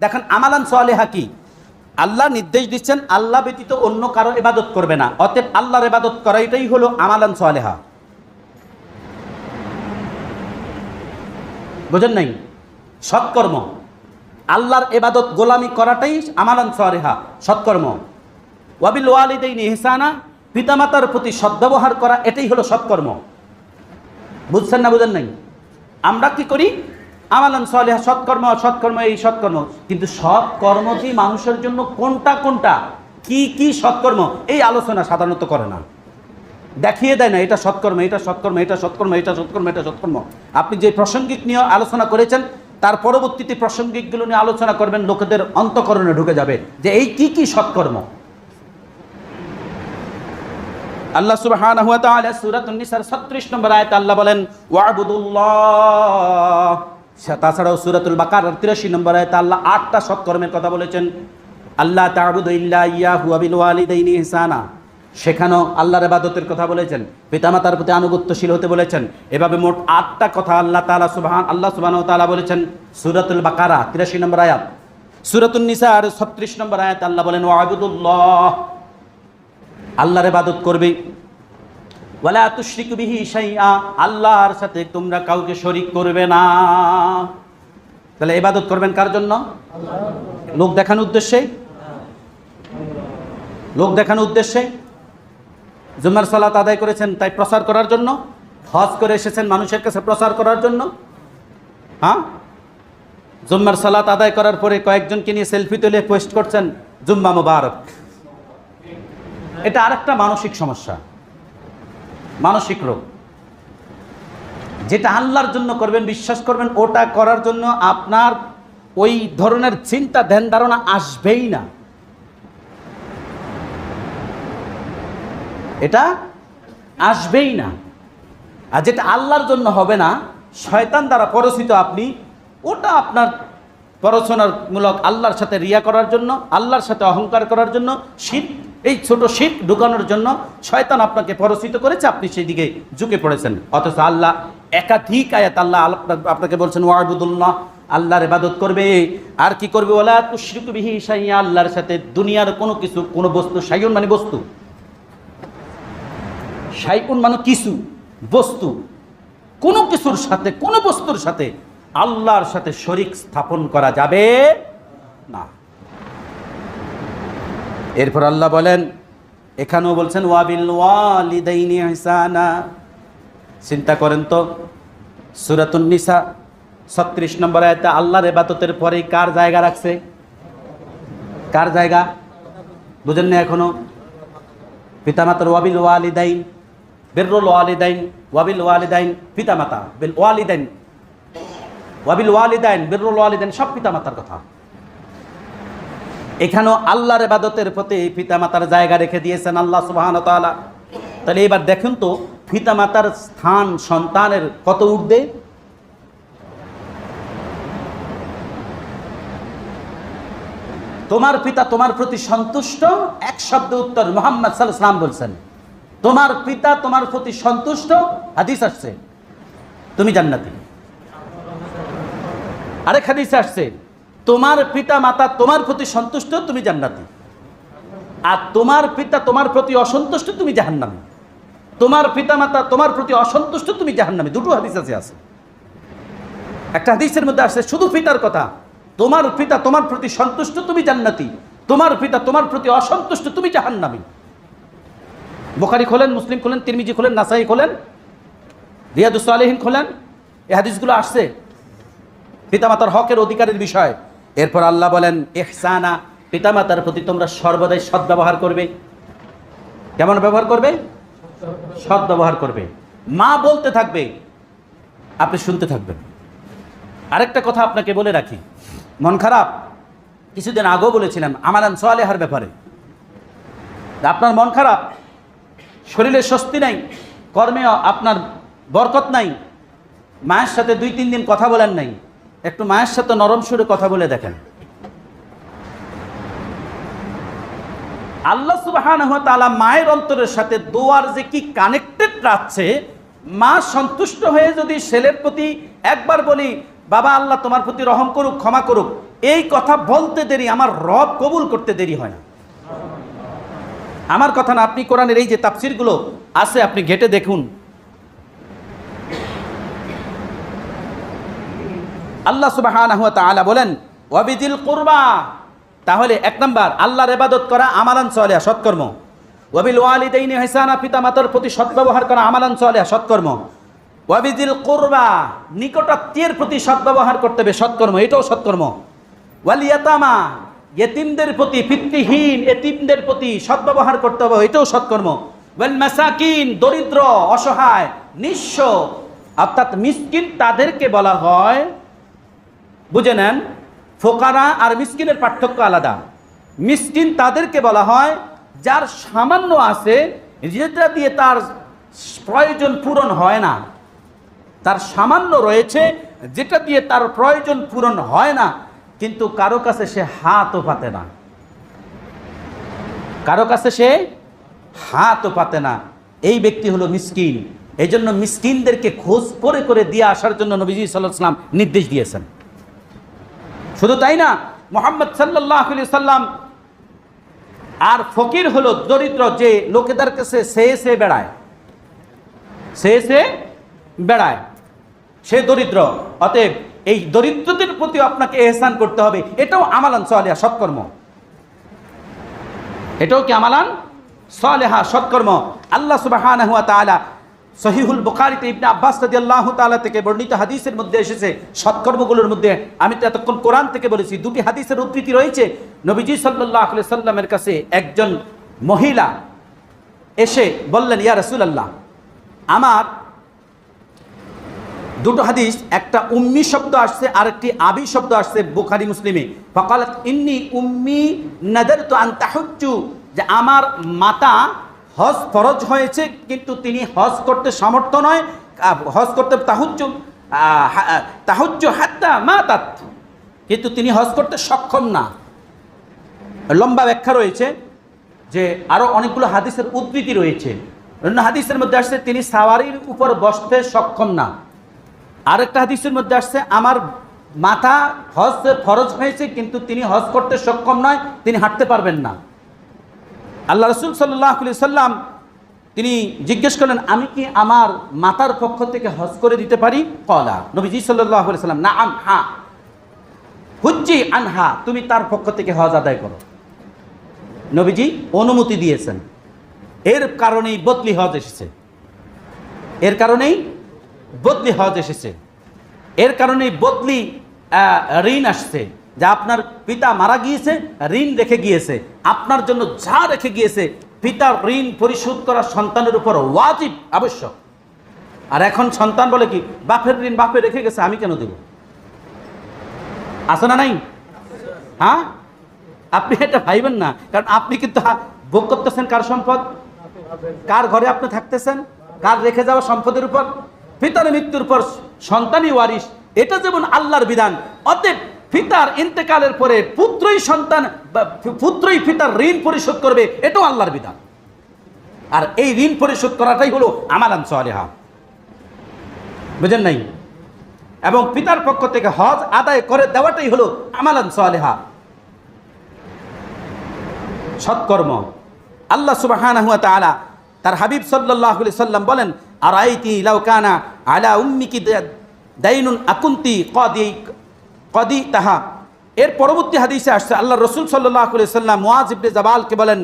দেখেন আমালান সালেহা কি? আল্লাহ নির্দেশ দিচ্ছেন আল্লাহ ব্যতীত অন্য কারো ইবাদত করবে না, অতএব আল্লাহর ইবাদত করা এটাই হলো আমালান সালেহা। বুঝেন নাই? সৎকর্ম, আল্লাহর ইবাদত গোলামি করাটাই আমালান সালেহা, সৎকর্ম। ওয়াবিল ওয়ালিদাইনি ইহসানা, পিতামাতার প্রতি সদ্ব্যবহার করা এটাই হলো সৎকর্ম। বুঝছেন না বুঝেন নাই? আমরা কি করি? আমালান সালেহা, সৎকর্ম, সৎকর্ম, এই সৎকর্ম। কিন্তু সৎকর্ম যে মানুষের জন্য কোনটা কোনটা, কি কি সৎকর্ম, এই আলোচনা সাধারণত করে না, দেখিয়ে দেয় না এটা সৎকর্ম, এটা সৎকর্ম, এটা সৎকর্ম, এটা সৎকর্ম, এটা সৎকর্ম। আপনি যে প্রাসঙ্গিক নিয়ে আলোচনা করেছেন তার পরবর্তীতে প্রাসঙ্গিকগুলো নিয়ে আলোচনা করবেন, লোকেদের অন্তঃকরণে ঢুকে যাবে যে এই কি কি সৎকর্ম। আল্লাহ সুবহানাহু ওয়া তাআলা সূরাতুন নিসার 36 নম্বর আয়াতে আল্লাহ বলেন ওয়া'বুদুল্লাহ। তাছাড়াও সূরাতুল বাকারার 83 নম্বর আয়াতে আল্লাহ 8টা সৎকর্মের কথা বলেছেন। আল্লাহ তা'বুদু ইল্লা ইয়াহু ওয়া বিল ওয়ালিদাইনি ইহসানা, সেখানেও আল্লাহর ইবাদতের কথা বলেছেন, পিতামাতার প্রতি আনুগত্যশীল হতে বলেছেন। এভাবে মোট 8টা কথা আল্লাহ সুবহানাহু ওয়া তাআলা বলেছেন সূরাতুল বাকারা 83 নম্বর আয়াত। সূরাতুন নিসার 36 নম্বর আয়াতে আল্লাহ বলেন ওয়া'বুদুল্লাহ, আল্লাহর ইবাদত করবে। ওয়ালা তুশরিকু বিহি শাইআ, আল্লাহর সাথে তোমরা কাউকে শরীক করবে না। তাহলে ইবাদত করবেন কার জন্য? লোক দেখানোর উদ্দেশ্যে? লোক দেখানোর উদ্দেশ্যে? জুমার সালাত আদায় করেছেন তাই প্রচার করার জন্য? হজ করে এসেছেন মানুষের কাছে প্রচার করার জন্য? হ্যাঁ, জুমার সালাত আদায় করার পরে কয়েকজনকে নিয়ে সেলফি তুলে পোস্ট করছেন জুম্মা মুবারক। এটা আরেকটা মানসিক সমস্যা, মানসিক রোগ। যেটা আল্লাহর জন্য করবেন, বিশ্বাস করবেন, ওটা করার জন্য আপনার ওই ধরনের চিন্তা ধ্যান ধারণা আসবেই না। এটা আসবেই না। আর যেটা আল্লাহর জন্য হবে না, শয়তান দ্বারা পরচিত আপনি, ওটা আপনার পরচনামূলক আল্লাহর সাথে রিয়া করার জন্য, আল্লাহর সাথে অহংকার করার জন্য, শিরক, এই ছোট শিরক ঢুকানোর জন্য শয়তান আপনাকে পরচিত করেছে, আপনি সেই দিকে ঝুঁকে পড়েছেন। অথচ আল্লাহ একাধিক আয়াত আল্লাহ আপনাকে বলছেন ওয়া'বুদুল্লাহ, আল্লাহর ইবাদত করবে। আর কি করবে? ওয়ালা তুশরিকু বিহি শাইআ, আল্লাহর সাথে দুনিয়ার কোনো কিছু, কোনো বস্তু, শাইউন মানে বস্তু, শাইউন মানে কিছু, বস্তু, কোনো কিছুর সাথে, কোনো বস্তুর সাথে আল্লাহর সাথে শরীক স্থাপন করা যাবে না। এরপর আল্লাহ বলেন, এখানেও বলছেন ওয়াবিল ওয়ালিদাইনি ইহসানা। চিন্তা করেন তো, সূরাতুন নিসা 36 নম্বর আয়াতে আল্লাহর ইবাদতের পরেই কার জায়গা রাখছে? কার জায়গা বুঝেন না এখনো? পিতামাতার ওয়াবিল ওয়ালিদাইন, বিররুল ওয়ালিদাইন, ওয়াবিল ওয়ালিদাইন, পিতামাতা, বিল ওয়ালিদাইন, ওয়াবিল ওয়ালিদাইন, বিররুল ওয়ালিদাইন, সব পিতামাতার কথা। এখানেও আল্লাহর ইবাদতের প্রতি পিতামাতার জায়গা রেখে দিয়েছেন আল্লাহ সুবহানাহু ওয়া তাআলা। তাহলে এবার দেখুন তো, পিতামাতার স্থান সন্তানের কত ঊর্ধ্বে। তোমার পিতা তোমার প্রতি সন্তুষ্ট, এক শব্দ উত্তর মুহাম্মদ সাল্লাল্লাহু আলাইহি ওয়াসাল্লাম বলছেন, তোমার পিতা তোমার প্রতি সন্তুষ্ট, হাদিস আসছে তুমি জান্নাতি। আরেক হাদিসে আসছে তোমার পিতা মাতা তোমার প্রতি সন্তুষ্ট, তুমি জান্নাতি। আর তোমার পিতা তোমার প্রতি অসন্তুষ্ট, তুমি জাহান্নামী। তোমার পিতা মাতা তোমার প্রতি অসন্তুষ্ট, তুমি জাহান্নামী। দুটো হাদিস আছে। একটা হাদিসের মধ্যে আসছে শুধু পিতার কথা, তোমার পিতা তোমার প্রতি সন্তুষ্ট, তুমি জান্নাতি। তোমার পিতা তোমার প্রতি অসন্তুষ্ট, তুমি জাহান্নামী। বুখারী খোলেন, মুসলিম খোলেন, তিরমিজি খোলেন, নাসাই খোলেন, রিয়াদুস সালিহিন খোলেন, এই হাদিসগুলো আসছে পিতামাতার হকের অধিকারের বিষয়। এরপর আল্লাহ বলেন ইহসানা, পিতামাতার প্রতি তোমরা সর্বদাই সৎ ব্যবহার করবে। কেমন ব্যবহার করবে? সৎ ব্যবহার করবে। মা বলতে থাকবে, আপনি শুনতে থাকবেন। আরেকটা কথা আপনাকে বলে রাখি, মন খারাপ, কিছুদিন আগেও বলেছিলাম আমালান সালেহার ব্যাপারে। আপনার মন খারাপ, শরীরে স্বস্তি নাই, কর্মে আপনার বরকত নাই, মায়ের সাথে 2-3 দিন কথা বলেন নাই, একটু মায়ের সাথে নরম সুরে কথা বলে দেখেন। আল্লাহ সুবহানাহু ওয়া তাআলা মায়ের অন্তরের সাথে দোয়ার যে কি কানেক্টেড রাখছে, মা সন্তুষ্ট হয়ে যদি ছেলের প্রতি একবার বলি বাবা আল্লাহ তোমার প্রতি রহম করুক, ক্ষমা করুক, এই কথা বলতে দেরি, আমার রব কবুল করতে দেরি হয় না। আমার কথা না, আপনি কোরআনের এই যে তাফসিরগুলো আছে আপনি ঘেটে দেখুন। আল্লাহ সুবহানাহু ওয়া তাআলা বলেন ওয়াবিদিল কুরবা, তাহলে এক নাম্বার আল্লাহর ইবাদত করা আমালান সালিহা সৎকর্ম। ওয়াবিল ওয়ালিদাইনি ইহসানা, পিতা মাতার প্রতি সদ্ব্যবহার করা আমালান সালিহা সৎকর্ম। ওয়াবিদিল কুরবা, নিকটাত্মীয়ের প্রতি সদ্ব্যবহার করতে হবে সৎকর্ম, এটাও সৎকর্ম। ওয়াল ইয়াতামা, ইয়েতিমদের প্রতি, পিতৃহীন এতিমদের প্রতি সদ্ব্যবহার করতে হবে, এটাও সৎকর্ম। ওয়াল মাসাকিন, দরিদ্র অসহায় নিঃস্ব, অর্থাৎ মিসকিন তাদেরকে বলা হয়, বুঝে নেন, ফোকারা আর মিসকিনের পার্থক্য আলাদা। মিসকিন তাদেরকে বলা হয় যার সামান্য আছে, যেটা দিয়ে তার প্রয়োজন পূরণ হয় না, তার সামান্য রয়েছে যেটা দিয়ে তার প্রয়োজন পূরণ হয় না, কিন্তু কারো কাছে সে হাতও পাতে না, কারো কাছে সে হাতও পাতে না, এই ব্যক্তি হলো মিসকিন। এই জন্য মিসকিনদেরকে খোঁজ করে দিয়ে আসার জন্য নবীজি সাল্লাল্লাহু আলাইহি ওয়াসাল্লাম নির্দেশ দিয়েছেন। শুধু তাই না, মুহাম্মদ সাল্লাল্লাহু আলাইহি সাল্লাম, আর ফকির হলো দরিদ্র, যে লোকেদের কাছে সে বেড়ায়, বেড়ায়, সে দরিদ্র। অতএব এই দরিদ্রদের প্রতি আপনাকে ইহসান করতে হবে, এটাও আমালান সালিহা সৎকর্ম, এটাও কি আমালান সালিহা সৎকর্ম। আল্লাহ সুবহানাহু ওয়া তাআলা সহিহুল বুখারীতে ইবনে আব্বাস রাদিয়াল্লাহু তাআলা থেকে বর্ণিত হাদিসের মধ্যে এসেছে, সৎকর্মগুলোর মধ্যে আমি তো এতক্ষণ কোরআন থেকে বলেছি, দুটি হাদিসের উদ্ধৃতি রয়েছে। নবীজি সাল্লাল্লাহু আলাইহি সাল্লামের কাছে একজন মহিলা এসে বললেন, ইয়া রাসূলুল্লাহ, আমার দুটো হাদিস, একটা উম্মি শব্দ আসছে আর একটি আবি শব্দ আসছে বুখারী মুসলিমে। ফাকালাত ইন্নী উম্মি নাদারতু আন তাহুজ্জু, যে আমার মাতা হজ ফরজ হয়েছে কিন্তু তিনি হজ করতে সামর্থ্য নয়, হজ করতে তাহুজ্জু হাত্তা মাতাত, কিন্তু তিনি হজ করতে সক্ষম না। লম্বা ব্যাখ্যা রয়েছে, যে আরও অনেকগুলো হাদিসের উদ্ধৃতি রয়েছে। অন্য হাদিসের মধ্যে আসছে তিনি সাওয়ারির উপর বসতে সক্ষম না, আরেকটা হাদিসের মধ্যে আসছে আমার মাথা হজ ফরজ হয়েছে কিন্তু তিনি হজ করতে সক্ষম নয়, তিনি হাঁটতে পারবেন না। আল্লাহ রাসূল সাল্লাল্লাহু আলাইহি সাল্লাম তিনি জিজ্ঞেস করলেন, আমি কি আমার মাতার পক্ষ থেকে হজ করে দিতে পারি? ক্বালা, নবীজি সাল্লাল্লাহু আলাইহি সাল্লাম, নাআম, হ্যাঁ, হুজ্জি আনহা, তুমি তার পক্ষ থেকে হজ আদায় করো। নবীজি অনুমতি দিয়েছেন। এর কারণেই বদলি হজ এসেছে, এর কারণেই বদলি হজ এসেছে, এর কারণেই বদলি ঋণ আসছে, যে আপনার পিতা মারা গিয়েছে, ঋণ রেখে গিয়েছে, আপনার জন্য যা রেখে গিয়েছে পিতার ঋণ পরিশোধ করা সন্তানের উপর ওয়াজিব, আবশ্যক। আর এখন সন্তান বলে কি, বাপের ঋণ বাপে রেখে গেছে, আমি কেন দেব? আছে না নাই? হ্যাঁ, আপনি এটা ভাইবেন না, কারণ আপনি কিন্তু ভোগ করতেছেন কার সম্পদ, কার ঘরে আপনি থাকতেছেন, কার রেখে যাওয়া সম্পদের উপর। পিতার মৃত্যুর পর সন্তানই ওয়ারিশ, এটা যেমন আল্লাহর বিধান। অতএব পিতার ইন্তেকালের পরে পুত্রই পিতার ঋণ পরিশোধ করবে, এটাও আল্লাহর বিধান। আর এই ঋণ পরিশোধ করাটাই হলো আমালান সালিহা, বুঝেন নাই? এবং পিতার পক্ষ থেকে হজ আদায় করে দেওয়াটাই হলো আমালান সালিহা, সৎকর্ম। আল্লাহ সুবহানাহু ওয়া তাআলা তার হাবিব সাল্লাল্লাহু আলাইহি সাল্লাম বলেন, আরাইতি লাউ কানা আলা উম্মিকি দাইনুন আকুনতি কদি তাহা। এর পরবর্তী হাদিসে আসছে, আল্লাহ রসুল সাল্লাল্লাহু আলাইহি সাল্লাম মুআজ ইবনে জাবালকে বলেন,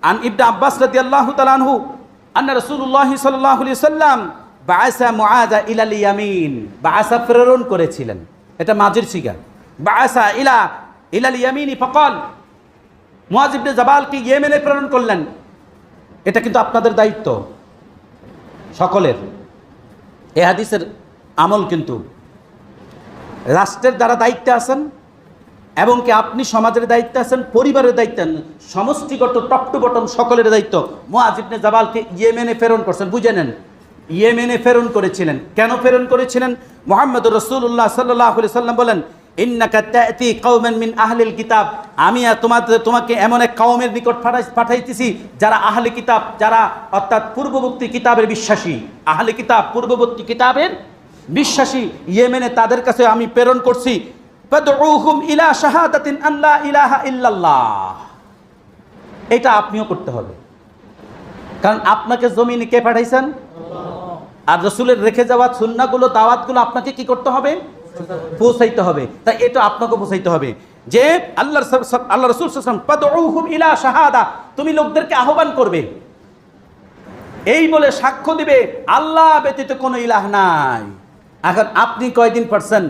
আন ইবনে আব্বাস রাদিয়াল্লাহু তাআলা আনহু আন্না রাসূলুল্লাহ সাল্লাল্লাহু আলাইহি সাল্লাম বাআসা মুআযা ইলাল ইয়ামিন, বাআসা প্রেরণ করেছিলেন, এটা মাজির সিগা, বাআসা ইলাল ইয়ামিনি ফাকাল, মুআজ ইবনে জাবালকে ইয়েমেনে প্রেরণ করলেন। এটা কিন্তু আপনাদের দায়িত্ব সকলের। এই হাদিসের আমল কিন্তু রাষ্ট্রের দ্বারা দায়িত্বে আছেন, এবং কি আপনি সমাজের দায়িত্বে আছেন, পরিবারের দায়িত্ব, সমষ্টিগত টপ টু বটম সকলের দায়িত্ব। মুআজ ইবনে জাবালকে ইয়েমেনে প্রেরণ করছেন, বুঝে নেন, ইয়েমেনে প্রেরণ করেছিলেন। কেন প্রেরণ করেছিলেন? মুহাম্মদুর রাসূলুল্লাহ সাল্লাল্লাহু আলাইহি সাল্লাম বলেন, ইন্নাকা তা'তি কওমান মিন আহলিল কিতাব, আমি তোমাকে এমন এক কওমের নিকট পাঠাইতেছি যারা আহলে কিতাব, যারা অর্থাৎ পূর্ববর্তী কিতাবের বিশ্বাসী। আহলে কিতাব পূর্ববর্তী কিতাবের বিশ্বাসী, ইয়েমেনে তাদের কাছে আমি প্রেরণ করছি। ফাদউহুম ইলা শাহাদাতিন আন লা ইলাহা ইল্লাল্লাহ। এটা আপনিও করতে হবে, কারণ আপনাকে জমিনে কে পাঠাইছেন? আর রাসূলের রেখে যাওয়া সুন্নাহগুলো, দাওয়াতগুলো আপনাকে কি করতে হবে? পৌঁছাইতে হবে। তাই এটা আপনাকে পৌঁছাইতে হবে যে আল্লাহ রাসূল সাল্লাল্লাহু আলাইহি ওয়াসাল্লাম ফাদউহুম ইলা শাহাদা, তুমি লোকদেরকে আহ্বান করবে, এই বলে সাক্ষ্য দিবে আল্লাহ ব্যতীত কোনো ইলাহ নাই। এখন আপনি কয়দিন পারছেন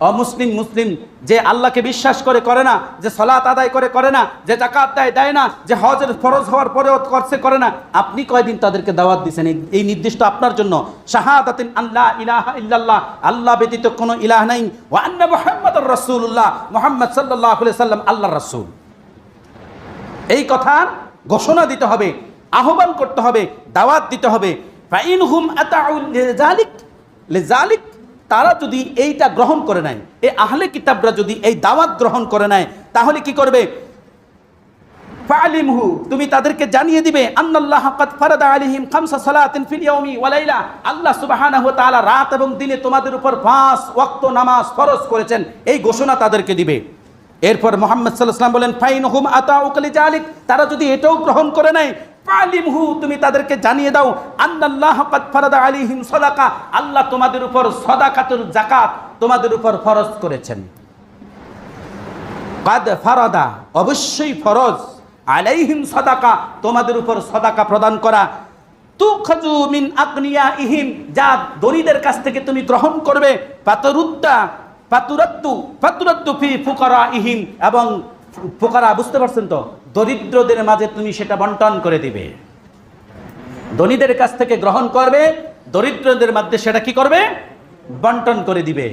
অমুসলিম মুসলিম যে আল্লাহকে বিশ্বাস করে না, যে সালাত আদায় করে না, যে যাকাত দেয় না, যে হজের ফরজ হওয়ার পরেও করে না, আপনি কয়দিন তাদেরকে দাওয়াত দিয়েছেন এই নির্দিষ্ট আপনার জন্য? শাহাদাতিন আল্লাহ ইলাহা ইল্লাল্লাহ, আল্লাহ ব্যতীত কোনো ইলাহ নাই, ওয়া আন্না মুহাম্মাদুর রাসূলুল্লাহ, মুহাম্মদ সাল্লাল্লাহু আলাইহি সাল্লাম আল্লাহর রাসূল। এই কথা ঘোষণা দিতে হবে, আহ্বান করতে হবে, দাওয়াত দিতে হবে। ফাইনহুম আতাউ লিযালিক, তারা যদি এইটা গ্রহণ করে নেয়, এই আহলে কিতাবরা যদি এই দাওয়াত গ্রহণ করে নেয়, তাহলে কি করবে? ফাআলিমহু, তুমি তাদেরকে জানিয়ে দিবে আন্নাল্লাহ ক্বাদ ফারাদা আলাইহিম খামসা সালাতিন ফিল ইয়াউমি ওয়া লাইলা, আল্লাহ সুবহানাহু ওয়া তাআলা রাত এবং দিনে তোমাদের উপর 5 ওয়াক্ত নামাজ ফরজ করেছেন, এই ঘোষণা তাদেরকে দিবে। এরপর মুহাম্মদ সাল্লাল্লাহু আলাইহি ওয়াসাল্লাম বলেন ফাইনহুম আতাউকা লিযালিক, তারা যদি এটাও গ্রহণ করে নেয়, ফালিমহু, তুমি তাদেরকে জানিয়ে দাও আন্নাল্লাহ ক্বাদ ফারাদা আলাইহিম সাদাকা, আল্লাহ তোমাদের উপর সাদাকাতুল যাকাত তোমাদের উপর ফরজ করেছেন। ক্বাদ ফারাদা, অবশ্যই ফরজ, আলাইহিম সাদাকা, তোমাদের উপর সাদাকা প্রদান করা, তুখাজু মিন আগনিয়াইহিম, যা দরিদ্রদের কাছ থেকে তুমি গ্রহণ করবে, ফাতুরাদ্দু ফি ফুকারাইহিম, এবং ফুকারা বুঝতে পারছেন তো, দরিদ্রদের মাঝে তুমি সেটা বন্টন করে দিবে। ধনীদের কাছ থেকে গ্রহণ করবে, দরিদ্রদের মধ্যে সেটা কি করবে? বন্টন করে দিবে।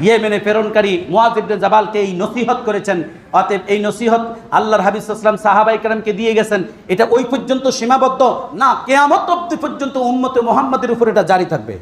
ইয়েমেনে প্রেরণকারী মুআয ইবনে জাবালকে এই নসিহত করেছেন। অতএব এই নসিহত আল্লাহর হাবিব সাল্লাল্লাহু আলাইহি ওয়াসাল্লাম সাহাবায়ে কেরামকে দিয়ে গেছেন। এটা ওই পর্যন্ত সীমাবদ্ধ না, কিয়ামত অবধি পর্যন্ত উম্মতে মুহাম্মাদের উপর এটা জারি থাকবে।